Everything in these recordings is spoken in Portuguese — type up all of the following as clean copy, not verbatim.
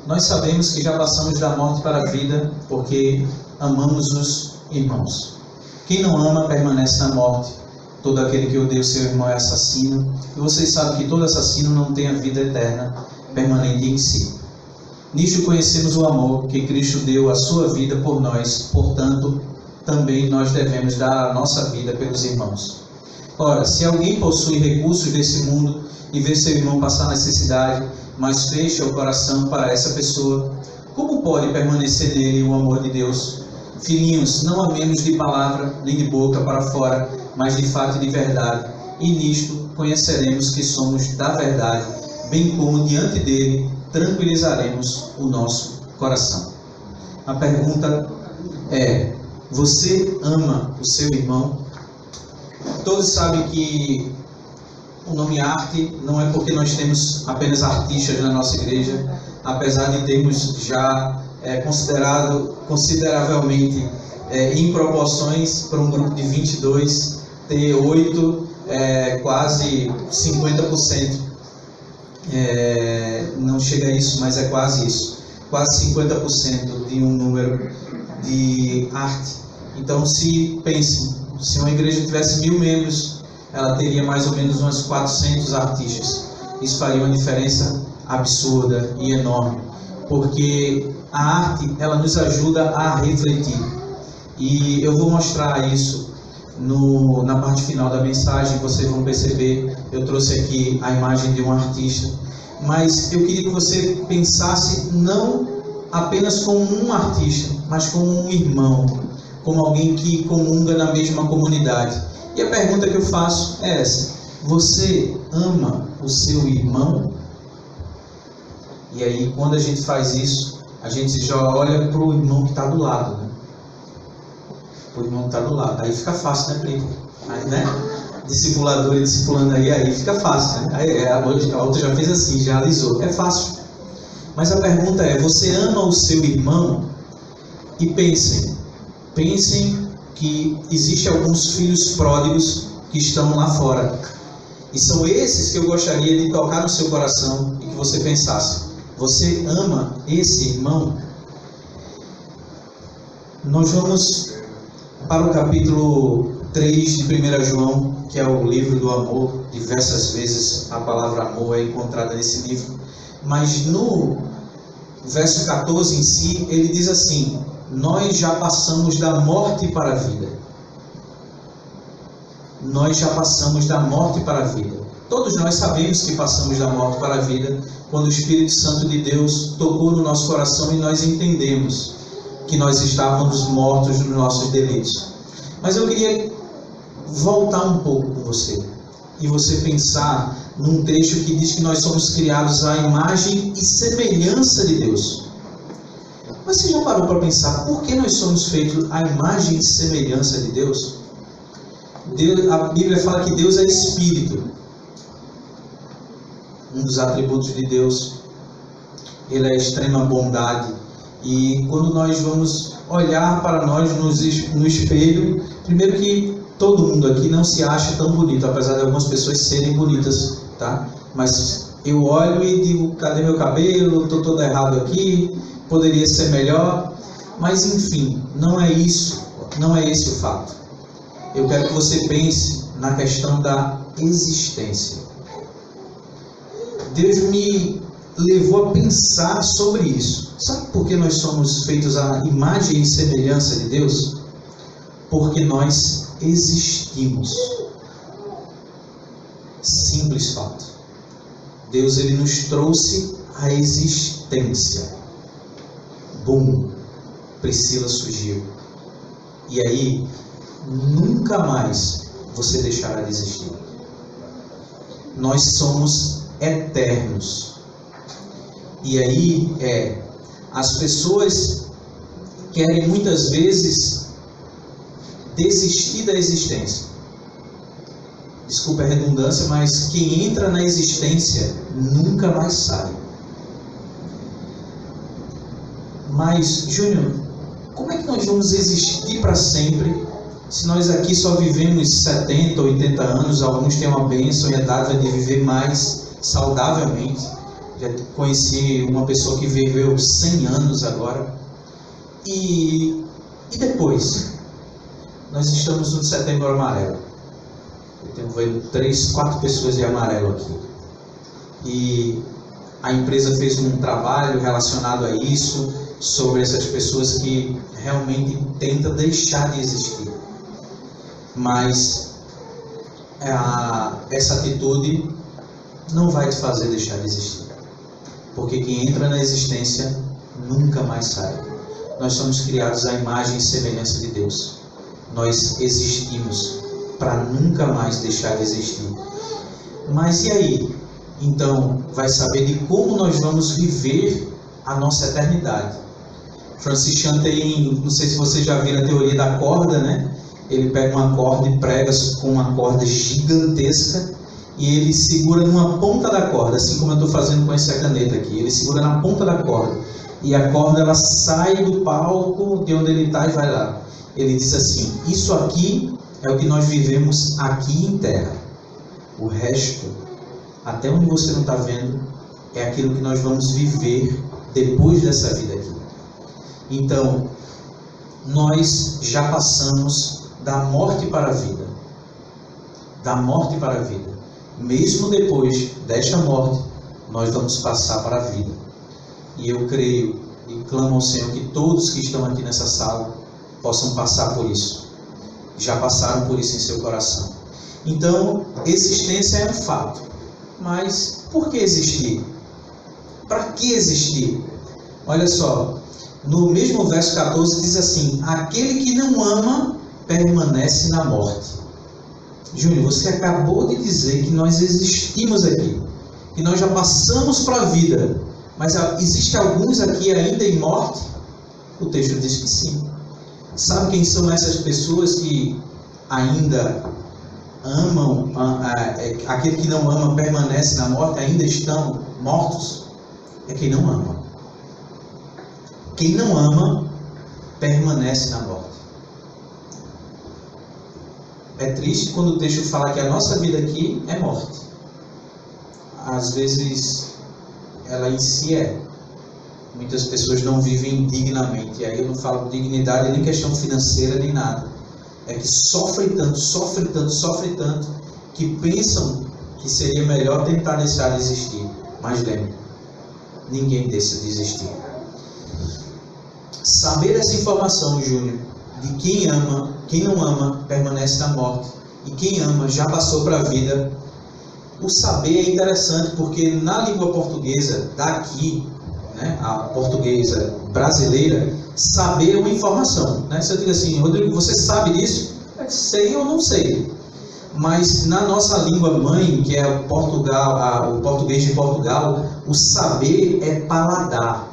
Nós sabemos que já passamos da morte para a vida porque amamos os irmãos. Quem não ama permanece na morte. Todo aquele que odeia o seu irmão é assassino. E vocês sabem que todo assassino não tem a vida eterna permanente em si. Nisto conhecemos o amor que Cristo deu a sua vida por nós. Portanto, também nós devemos dar a nossa vida pelos irmãos. Ora, se alguém possui recursos desse mundo e vê seu irmão passar necessidade, mas fecha o coração para essa pessoa, como pode permanecer nele o amor de Deus? Filhinhos, não amemos de palavra nem de boca para fora, mas de fato e de verdade. E nisto conheceremos que somos da verdade, bem como diante dele tranquilizaremos o nosso coração. A pergunta é: você ama o seu irmão? Todos sabem que o nome arte não é porque nós temos apenas artistas na nossa igreja, apesar de termos já considerado consideravelmente em proporções para um grupo de 22, ter 8, quase 50%. Não chega a isso, mas é quase isso. Quase 50% de um número de arte. Então, se pensem, se uma igreja tivesse 1000 membros, ela teria mais ou menos uns 400 artistas. Isso faria uma diferença absurda e enorme, porque a arte, ela nos ajuda a refletir. E eu vou mostrar isso na parte final da mensagem. Vocês vão perceber, eu trouxe aqui a imagem de um artista, mas eu queria que você pensasse não apenas como um artista, mas como um irmão, como alguém que comunga na mesma comunidade. E a pergunta que eu faço é essa: você ama o seu irmão? E aí, quando a gente faz isso, a gente já olha para o irmão que está do lado, né? O irmão que está do lado. Aí fica fácil, né, primo? Aí, né? Discipulador e discipulando aí fica fácil, né? Aí, a outra já fez assim, já alisou. É fácil. Mas a pergunta é: você ama o seu irmão? E pensem que existem alguns filhos pródigos que estão lá fora. E são esses que eu gostaria de tocar no seu coração e que você pensasse: você ama esse irmão? Nós vamos para o capítulo 3 de 1 João, que é o livro do amor. Diversas vezes a palavra amor é encontrada nesse livro. Mas no verso 14 em si, ele diz assim: nós já passamos da morte para a vida. Nós já passamos da morte para a vida. Todos nós sabemos que passamos da morte para a vida quando o Espírito Santo de Deus tocou no nosso coração e nós entendemos que nós estávamos mortos nos nossos delitos. Mas eu queria voltar um pouco com você e você pensar num trecho que diz que nós somos criados à imagem e semelhança de Deus. Mas você já parou para pensar por que nós somos feitos à imagem e semelhança de Deus? A Bíblia fala que Deus é Espírito. Um dos atributos de Deus, Ele é a extrema bondade. E quando nós vamos olhar para nós no espelho, primeiro que todo mundo aqui não se acha tão bonito, apesar de algumas pessoas serem bonitas, tá? Mas eu olho e digo: cadê meu cabelo? Estou todo errado aqui, poderia ser melhor. Mas enfim, não é isso, não é esse o fato. Eu quero que você pense na questão da existência. Deus me levou a pensar sobre isso. Sabe por que nós somos feitos à imagem e semelhança de Deus? Porque nós existimos. Simples fato. Deus, ele nos trouxe a existência. Bum! Priscila surgiu. E aí, nunca mais você deixará de existir. Nós somos eternos. E aí as pessoas querem muitas vezes desistir da existência. Desculpa a redundância, mas quem entra na existência nunca mais sai. Mas, Júnior, como é que nós vamos existir para sempre se nós aqui só vivemos 70, 80 anos? Alguns têm uma bênção e a dádiva de viver mais saudavelmente. Já conheci uma pessoa que viveu 100 anos agora. E depois? Nós estamos no Setembro Amarelo. Eu tenho vendo 3, 4 pessoas de amarelo aqui. E a empresa fez um trabalho relacionado a isso, sobre essas pessoas que realmente tentam deixar de existir. Mas essa atitude não vai te fazer deixar de existir. Porque quem entra na existência nunca mais sai. Nós somos criados à imagem e semelhança de Deus. Nós existimos para nunca mais deixar de existir. Mas e aí? Então, vai saber de como nós vamos viver a nossa eternidade. Francis Chan tem, não sei se vocês já viram a teoria da corda, né? Ele pega uma corda e prega com uma corda gigantesca e ele segura numa ponta da corda, assim como eu estou fazendo com essa caneta aqui. Ele segura na ponta da corda e a corda ela sai do palco de onde ele está e vai lá. Ele diz assim: isso aqui é o que nós vivemos aqui em terra. O resto, até onde você não está vendo, é aquilo que nós vamos viver depois dessa vida aqui. Então, nós já passamos da morte para a vida. Da morte para a vida. Mesmo depois desta morte, nós vamos passar para a vida. E eu creio e clamo ao Senhor que todos que estão aqui nessa sala possam passar por isso. Já passaram por isso em seu coração. Então, existência é um fato. Mas por que existir? Para que existir? Olha só, no mesmo verso 14 diz assim: aquele que não ama permanece na morte. Júnior, você acabou de dizer que nós existimos aqui, que nós já passamos para a vida, mas existem alguns aqui ainda em morte? O texto diz que sim. Sabe quem são essas pessoas que ainda amam, aquele que não ama permanece na morte, ainda estão mortos? É quem não ama. Quem não ama permanece na morte. É triste quando o texto fala que a nossa vida aqui é morte. Às vezes ela em si é. Muitas pessoas não vivem dignamente. E aí eu não falo dignidade nem questão financeira nem nada. É que sofrem tanto, que pensam que seria melhor tentar deixar de existir. Mas lembre, ninguém deixa de existir. Saber essa informação, Júnior, de quem não ama, permanece na morte. E quem ama já passou para a vida. O saber é interessante porque na língua portuguesa daqui, né, a portuguesa brasileira, saber é uma informação. Né? Se eu digo assim: Rodrigo, você sabe disso? Sei ou não sei. Mas na nossa língua mãe, que é o português de Portugal, o saber é paladar.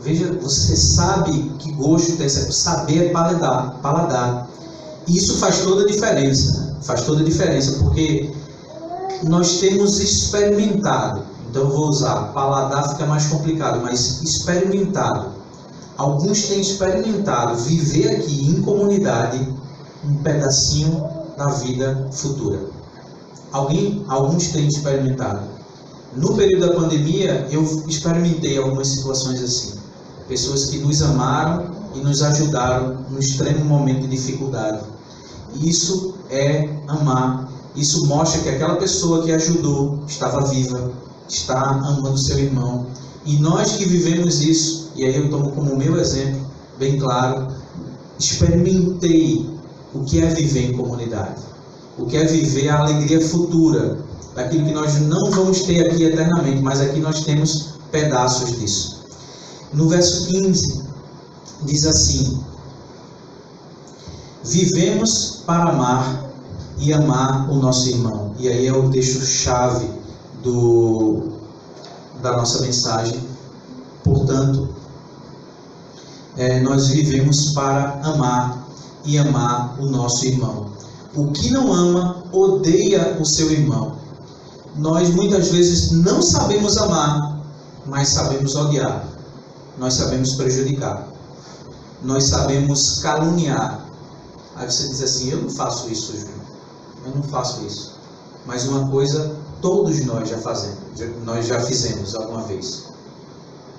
Veja, você sabe que gosto tem. Saber é paladar. E isso faz toda a diferença. Faz toda a diferença, porque nós temos experimentado. Então eu vou usar paladar, fica mais complicado, mas experimentado. Alguns têm experimentado viver aqui em comunidade um pedacinho da vida futura. Alguns têm experimentado. No período da pandemia, eu experimentei algumas situações assim. Pessoas que nos amaram e nos ajudaram no extremo momento de dificuldade. Isso é amar. Isso mostra que aquela pessoa que ajudou estava viva, está amando seu irmão. E nós que vivemos isso, e aí eu tomo como meu exemplo, bem claro, experimentei o que é viver em comunidade. O que é viver a alegria futura, daquilo que nós não vamos ter aqui eternamente, mas aqui nós temos pedaços disso. No verso 15, diz assim: vivemos para amar e amar o nosso irmão. E aí é o texto-chave da nossa mensagem. Portanto, nós vivemos para amar e amar o nosso irmão. O que não ama, odeia o seu irmão. Nós muitas vezes não sabemos amar, mas sabemos odiar. Nós sabemos prejudicar. Nós sabemos caluniar. Aí você diz assim: eu não faço isso, Júnior. Eu não faço isso. Mas uma coisa todos nós já fizemos alguma vez.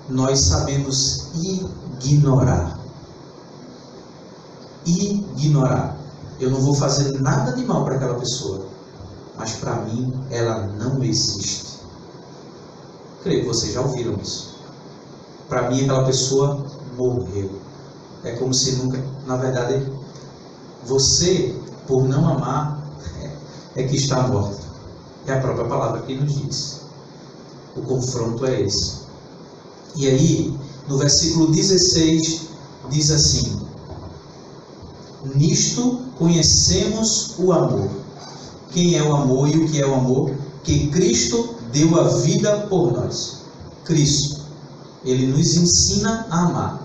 Nós sabemos ignorar. Ignorar. Eu não vou fazer nada de mal para aquela pessoa, mas para mim ela não existe. Creio que vocês já ouviram isso. Para mim aquela pessoa morreu. É como se nunca, na verdade, você, por não amar, é que está morto. É a própria palavra que nos diz. O confronto é esse. E aí, no versículo 16, diz assim: nisto conhecemos o amor. Quem é o amor e o que é o amor? Que Cristo deu a vida por nós. Cristo, Ele nos ensina a amar.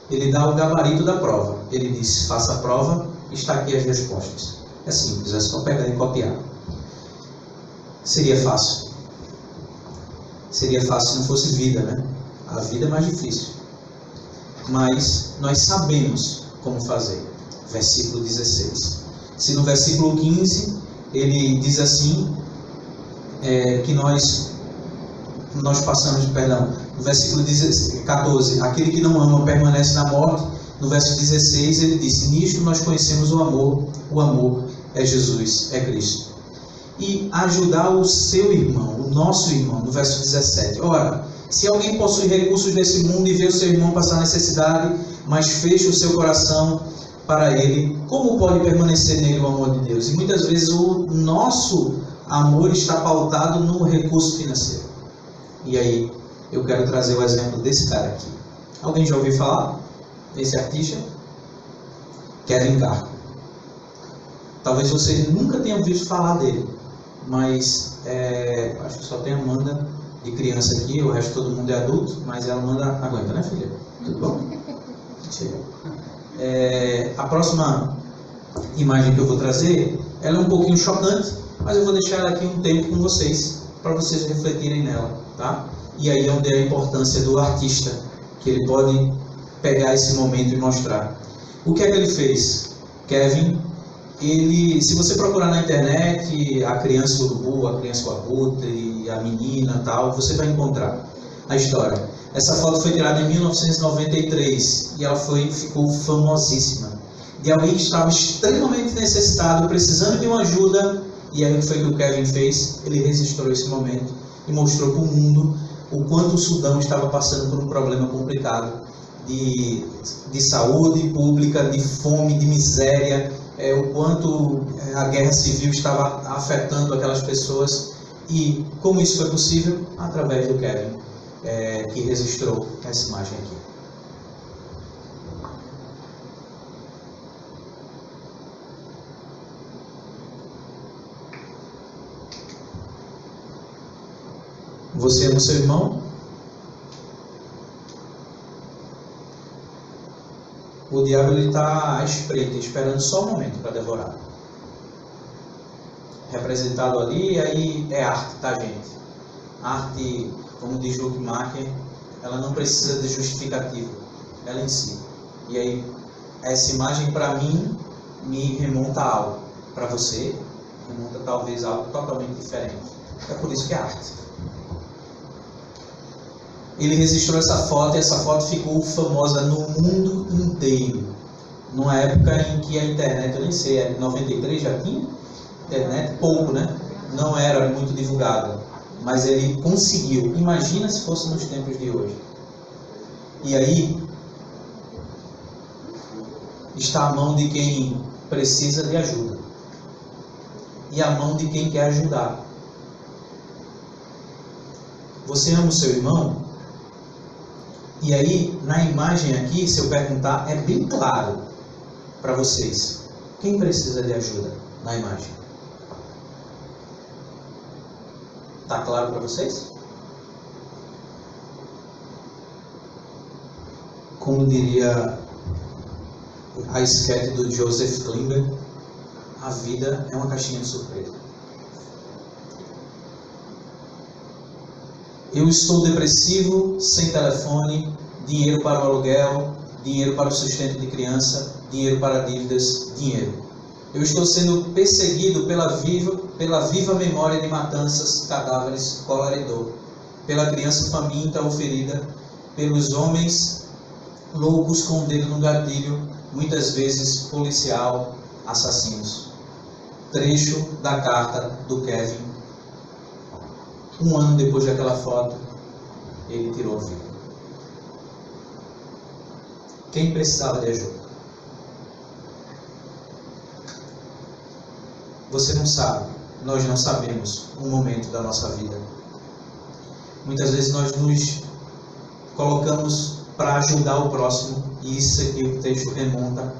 Ele dá o gabarito da prova. Ele diz: faça a prova, está aqui as respostas. É simples, é só pegar e copiar. Seria fácil. Seria fácil se não fosse vida, né? A vida é mais difícil. Mas nós sabemos como fazer. Versículo 16. Se no versículo 15 ele diz assim, que nós passamos, perdão, no versículo 14, aquele que não ama permanece na morte. No verso 16 ele disse: nisto nós conhecemos o amor é Jesus, é Cristo. E ajudar o seu irmão, o nosso irmão, no verso 17. Ora, se alguém possui recursos desse mundo e vê o seu irmão passar necessidade, mas fecha o seu coração para ele, como pode permanecer nele o amor de Deus? E muitas vezes o nosso amor está pautado no recurso financeiro. E aí, eu quero trazer o exemplo desse cara aqui. Alguém já ouviu falar desse artista? Kevin Carter. Talvez vocês nunca tenham ouvido falar dele, mas acho que só tem a Amanda de criança aqui, o resto todo mundo é adulto, mas a Amanda aguenta, né, filha? Tudo bom? Chega. A próxima imagem que eu vou trazer, ela é um pouquinho chocante, mas eu vou deixar ela aqui um tempo com vocês, para vocês refletirem nela, tá? E aí é onde é a importância do artista, que ele pode pegar esse momento e mostrar. O que é que ele fez? Kevin, se você procurar na internet a criança urubu, a criança abutre, a menina tal, você vai encontrar a história. Essa foto foi tirada em 1993 e ela ficou famosíssima. De alguém que estava extremamente necessitado, precisando de uma ajuda. E aí o que foi que o Kevin fez? Ele registrou esse momento e mostrou para o mundo o quanto o Sudão estava passando por um problema complicado de saúde pública, de fome, de miséria, o quanto a guerra civil estava afetando aquelas pessoas. E como isso foi possível? Através do Kevin, que registrou essa imagem aqui. Você ama o seu irmão? O diabo está à espreita, esperando só um momento para devorar. Representado ali, aí é arte, tá, gente? Arte, como diz Luke Marker, ela não precisa de justificativa, ela em si. E aí, essa imagem para mim me remonta a algo. Para você, remonta talvez a algo totalmente diferente. É por isso que é arte. Ele registrou essa foto e essa foto ficou famosa no mundo inteiro. Numa época em que a internet, eu nem sei, 93 já tinha internet? Pouco, né? Não era muito divulgada. Mas ele conseguiu. Imagina se fosse nos tempos de hoje. E aí, está a mão de quem precisa de ajuda. E a mão de quem quer ajudar. Você ama o seu irmão? E aí, na imagem aqui, se eu perguntar, é bem claro para vocês. Quem precisa de ajuda na imagem? Está claro para vocês? Como diria a esquete do Joseph Klimber, a vida é uma caixinha de surpresa. Eu estou depressivo, sem telefone, dinheiro para o aluguel, dinheiro para o sustento de criança, dinheiro para dívidas, dinheiro. Eu estou sendo perseguido pela viva memória de matanças, cadáveres, cólera e dor, pela criança faminta ou ferida, pelos homens loucos com o dedo no gatilho, muitas vezes policial, assassinos. Trecho da carta do Kevin. 1 ano depois daquela foto, ele tirou a vida. Quem precisava de ajuda? Você não sabe, nós não sabemos o momento da nossa vida. Muitas vezes nós nos colocamos para ajudar o próximo, e isso aqui o texto remonta.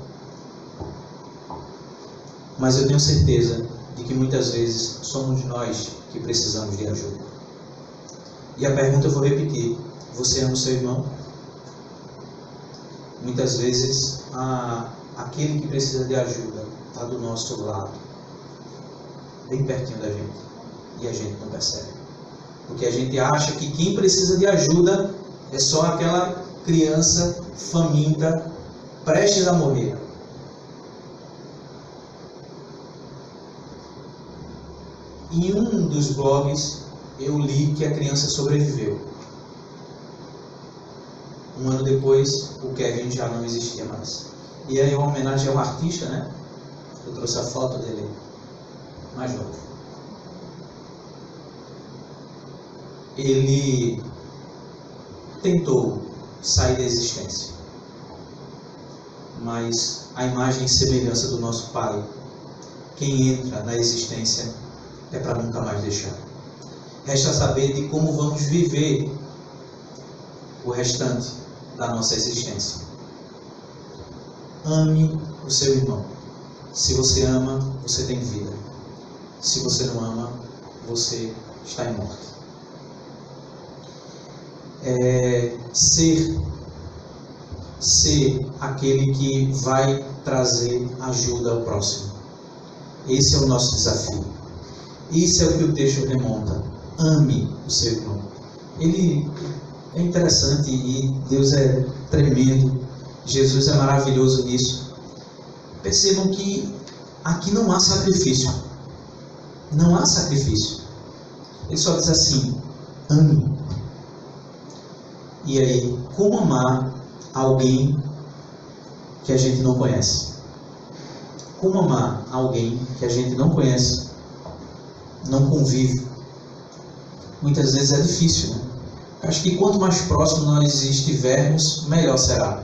Mas eu tenho certeza de que muitas vezes somos nós que precisamos de ajuda. E a pergunta eu vou repetir: você ama o seu irmão? Muitas vezes aquele que precisa de ajuda está do nosso lado, bem pertinho da gente, e a gente não percebe. Porque a gente acha que quem precisa de ajuda é só aquela criança faminta, prestes a morrer. Em um dos blogs eu li que a criança sobreviveu. 1 ano depois, o Kevin já não existia mais. E aí, uma homenagem ao artista, né? Eu trouxe a foto dele mais novo. Ele tentou sair da existência, mas a imagem e semelhança do nosso Pai, quem entra na existência é para nunca mais deixar. Resta saber de como vamos viver o restante da nossa existência. Ame o seu irmão. Se você ama, você tem vida. Se você não ama, você está em morte. Ser aquele que vai trazer ajuda ao próximo. Esse é o nosso desafio. Isso é o que o texto remonta. Ame o seu irmão. Ele é interessante e Deus é tremendo. Jesus é maravilhoso nisso. Percebam que aqui não há sacrifício. Não há sacrifício. Ele só diz assim: ame. E aí, como amar alguém que a gente não conhece? Como amar alguém que a gente não conhece, não convive? Muitas vezes é difícil, né? Acho que quanto mais próximo nós estivermos, melhor será.